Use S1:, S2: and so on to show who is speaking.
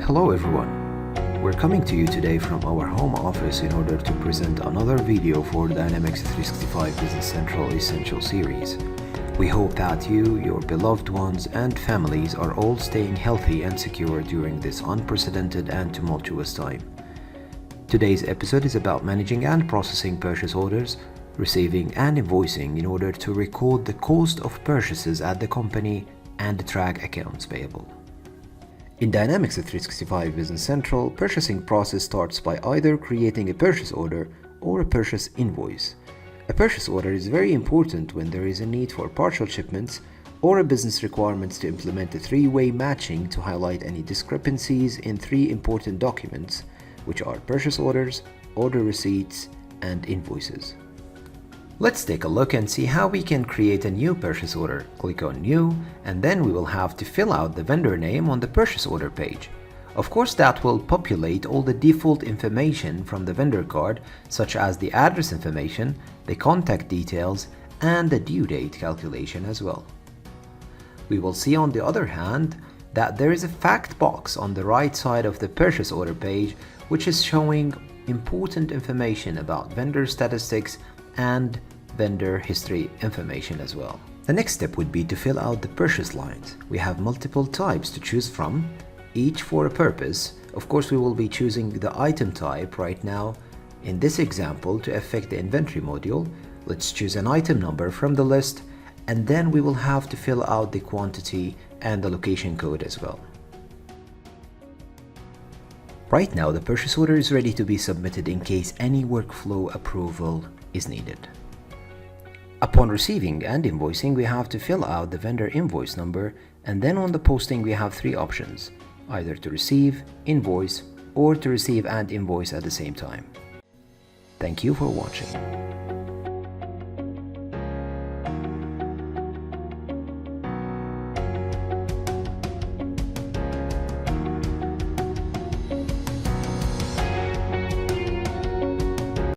S1: Hello everyone. We're coming to you today from our home office in order to present another video for Dynamics 365 Business Central Essential Series. We hope that you, your beloved ones, and families are all staying healthy and secure during this unprecedented and tumultuous time. Today's episode is about managing and processing purchase orders, receiving and invoicing in order to record the cost of purchases at the company and track accounts payable. In Dynamics 365 Business Central, purchasing process starts by either creating a purchase order or a purchase invoice. A purchase order is very important when there is a need for partial shipments or a business requirements to implement a three-way matching to highlight any discrepancies in three important documents, which are purchase orders, order receipts, and invoices. Let's take a look and see how we can create a new purchase order. Click on New, and then we will have to fill out the vendor name on the purchase order page. Of course, that will populate all the default information from the vendor card, such as the address information, the contact details, and the due date calculation as well. We will see on the other hand that there is a fact box on the right side of the purchase order page, which is showing important information about vendor statistics and vendor history information as well. The next step would be to fill out the purchase lines. We have multiple types to choose from, each for a purpose. Of course, we will be choosing the item type right now. In this example, to affect the inventory module, let's choose an item number from the list, and then we will have to fill out the quantity and the location code as well. Right now, the purchase order is ready to be submitted in case any workflow approval is needed. Upon receiving and invoicing, we have to fill out the vendor invoice number, and then on the posting we have three options, either to receive, invoice, or to receive and invoice at the same time. Thank you for watching.